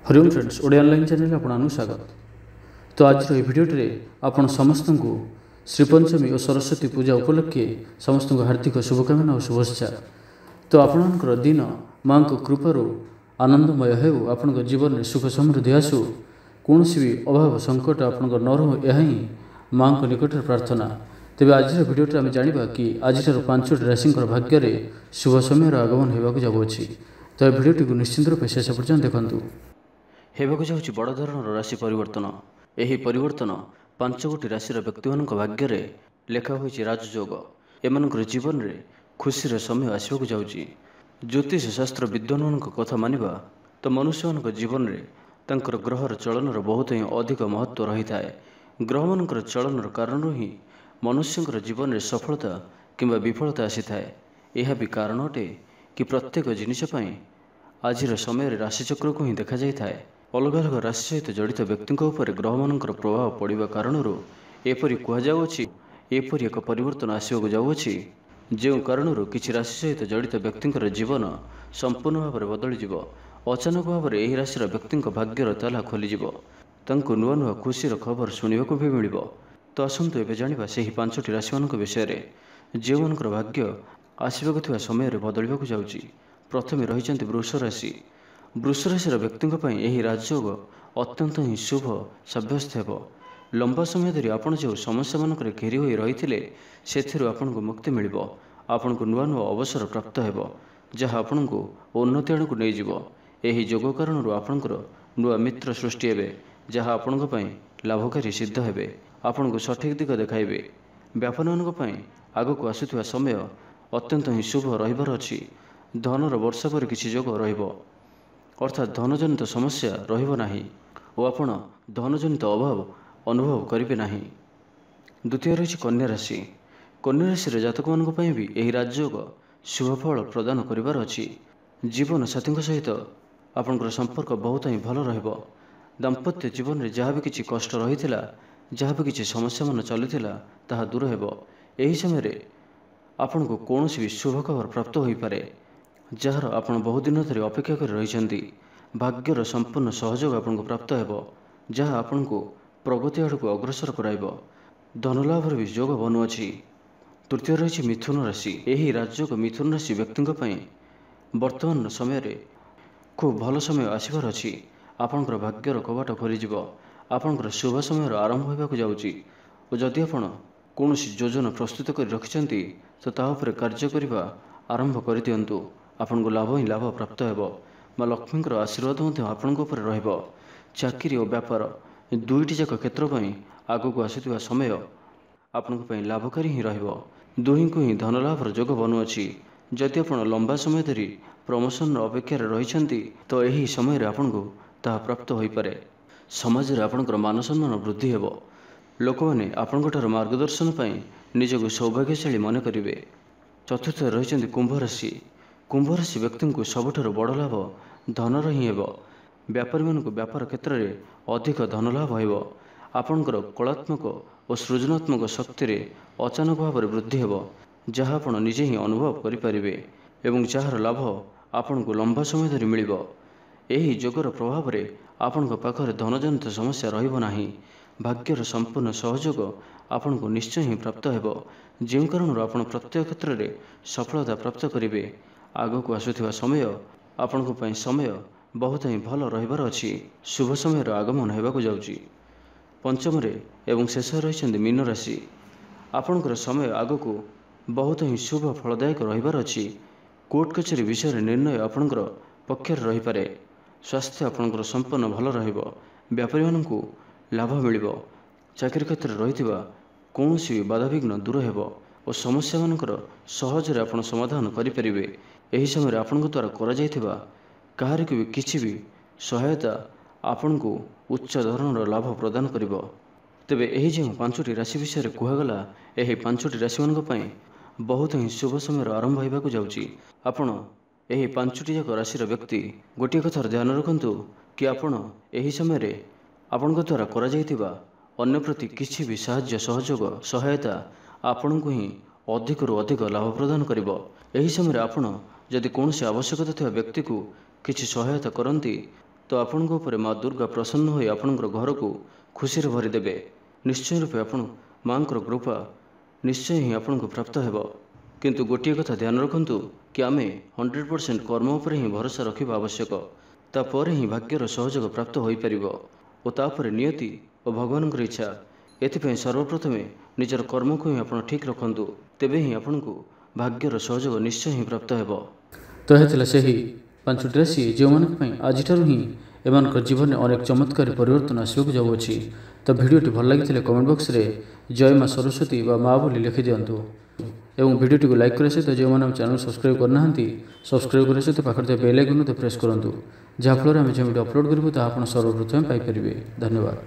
Hariom friends Odia online channel आपन स्वागत। तो आज भिडियो आपण समस्त को श्रीपंचमी और सरस्वती पूजा उपलक्षे समस्त को हार्दिक शुभकामना और शुभेच्छा। तो आपणकर दिन माँ को कृपार आनंदमय हो, आपण जीवन में सुख समृद्धि आसू, कौन भी अभाव संकट आपण न रो, यह ही माँ को निकट प्रार्थना। तेज आज भिडियो आम जाना कि आज 5टी राशि भाग्य में शुभ समय आगमन होगा जाऊँगी। तो भिडियो को निश्चिंत रूप शेष पर्यटन देखूँ। हेबाकु जाउछि बड़ धरणर राशि परिवर्तन। एही परिवर्तन 5 गोटी राशिर व्यक्तिमानक भाग्य रे लेखा होइछि राजयोग। एमानकर जीवन रे खुशीर समय आसबाकु जाउछि। ज्योतिष शास्त्र विद्वानक कथा मानिबा तो मनुष्यमानक जीवन रे तांकर ग्रहर चलनर बहुत ही अधिक महत्व रही थाए। ग्रहमानकर चलनर कारण ही मनुष्यंकर जीवन रे सफलता किंबा विफलता आसी थाए। यह भी कारण अटे कि प्रत्येक जिनिस पई आजिर समय राशिचक्र को ही देखा जाय थाए। अलग अलग राशि सहित जड़ित व्यक्ति ग्रहमानकर प्रभाव पड़ा कारण एपरी कहुच्छी एपरी एक परिवर्तन आसवाक जाऊँगी, जो कारण किसी राशि सहित जड़ित व्यक्ति जीवन संपूर्ण भाव में बदल जाव। अचानक भाव में यह राशि व्यक्ति भाग्यर ताला खोलीज, नुआ नुआ खुशीर खबर शुणा भी मिल। तो आसतु ए जाना से 5टी राशि मान विषय जो मान भाग्य आसवाक समय बदलवाक जाऊँगी। प्रथम रही वृष राशि। वृष राशि व्यक्ति यह राजयोग अत्यंत ही शुभ सब्यस्त हो। लंबा समय धरी आपण जो समस्या मानक घेरी हो रही से आपको मुक्ति मिल। आपण को नुआ नुआ अवसर प्राप्त हो जहाँ आपण को उन्नति आड़ को नहीं जीव। यही जोग कारण आपणकर नुआ मित्र सृष्टि हे जहाँ आपण लाभकारी सिद्ध हे। आपण को सठिक दिग देखाइबे। व्यापार मान आग को आसुवा समय अत्यंत ही शुभ रहिबार अछि। धनर वर्षा पर किसी जोग रहिबो, अर्थात धनजनित समस्या रहिबो नाही और आपण धनजनित अभाव अनुभव करिबे नाही। द्वितीय रही कन्या राशि। कन्या राशि जातक मान भी यही राजयोग शुभ फल प्रदान करिबार अछि। जीवन साथी सहित आपनकर संपर्क बहुत ही भल रहिबो। दाम्पत्य जीवन में जहाँ भी किसी कष्ट रही जहाँ भी किसी समस्या मान चलुला ताहा दूर हेबो। एही समय आपण को कौन भी शुभ खबर प्राप्त हो पारे जार आपण बहुत दिन धरी अपेक्षा कर रही। भाग्यर संपूर्ण सहयोग आपन को प्राप्त हो जहाँ आपण को प्रगति आड़ को अग्रसर कराइब। धनलाभर भी जोग बनुअछि। तृतीय रही मिथुन राशि। यही राजयोग मिथुन राशि व्यक्ति वर्तमान समय खूब भल समय आसबार अच्छी। आपणकर भाग्यर कबाट खोलीज। आपणकर शुभ समय आरंभ होगा जाऊँगी और जदि आपण कौन योजना प्रस्तुत कर रखिंट तो तापर कार्य करने आरंभ कर दिंतु। आपन को लाभ ही लाभ प्राप्त हो। माँ लक्ष्मी आशीर्वाद आपण रहिबो। चाकरी और व्यापार दुईटी जाक क्षेत्र आग को आसुवा समय आपण लाभकारी ही रहिबो। दुही को ही धन लाभर जोग बनुअछि। जदि आपण लंबा समय धरी प्रमोशन अपेक्षा रही तो यही समय आपन को ताहा प्राप्त हो पारे। समाज में आपणकर मान सम्मान वृद्धि हो। लोक मैंने आपण मार्गदर्शन पर निजक सौभाग्यशाली मन करेंगे। चतुर्थ रही कुंभ राशि। कुंभ राशि व्यक्ति को सबुठार बड़ लाभ धनर ही हो। व्यापारी मान व्यापार क्षेत्र में अधिक धन लाभ हो। आपणकर कलात्मक और सृजनात्मक शक्ति अचानक भाव में वृद्धि हो जहाँ आप निजे ही अनुभव करें एवं जार लाभ आपण को लंबा समय धरी मिल। यही जोगर प्रभाव में आपण पाखरे धनजनित समस्या रहिबो नाही। भाग्यर संपूर्ण सहयोग आपण को निश्चय ही प्राप्त हो जो कारण आपण प्रत्येक क्षेत्र में सफलता प्राप्त करेंगे। आग को आसुवा समय आपण को समय बहुत ही भल रहिबार अछि। शुभ समय आगमन होगा जाऊँगी। पंचम एवं शेष रही मीन राशि। आपणकर समय आग को बहुत ही शुभ फलदायक रहिबार अछि। कोर्ट कचेरी विषय निर्णय आपणकर पक्षर रही पारे। स्वास्थ्य आपणकर संपूर्ण भल रहिबो। व्यापारी मान को लाभ मिल। चाकरी क्षेत्र में रही कौन भी बाधाविघ्न दूर हो और समस्या मानकर सहजरे आपण समाधान करेंगे। यही समय आपण द्वारा करा कहार भी किसी भी सहायता आपण को उच्च धरणर लाभ प्रदान करिबो। तेबे यही जो 5टी राशि विषय कहगला यही 5टी राशि मान बहुत ही शुभ समय आरंभ होगा जाऊँगी। आपण यही 5टी जाक राशि व्यक्ति गोटे कथार ध्यान रखु कि आपण यही समय आपण द्वारा करा अन्य प्रति किसी भी साहाय्य सहयोग सहायता आपण को ही अधिक रु अधिक लाभ प्रदान करिबो। यही समय आपण जदि कौन आवश्यकता थी व्यक्ति को किसी सहायता करती तो आपण माँ दुर्गा प्रसन्न होई आपणकर घर को खुशी भरीदेवे। निश्चय रूपे आपण माँ कृपा निश्चय ही आपन को प्राप्त हेब। किंतु गोटे कथा ध्यान रखु कि आम 100% कर्म उपर ही भरोसा रखा आवश्यक। तापर ही भाग्यर सहयोग प्राप्त हो पार और तापर नियति और भगवान इच्छा। एथिपाई सर्वप्रथमे निजर कर्म को ही आप ठीक रखु, तेबे ही आपन को भाग्यर सहयोग निश्चय ही प्राप्त हेब। तो यह से ही 5टी राशि जो आज ही एम जीवन में अनेक चमत्कारी परिवर्तन आसवाक जाऊँगी। तो भिडियोटी भल लगी कमेंट बॉक्स रे जय माँ सरस्वती व माँ बोली लिखि दिंतु एवं भिडियोटी को लाइक करने सहित जो मैंने चैनल सब्सक्राइब करना सब्सक्राइब करने सहित पाखे बेल आइकन प्रेस करूँ, जहाँफल आम जो भिडियो अपलोड करूँ सर्वप्रथम पाइपर। धन्यवाद।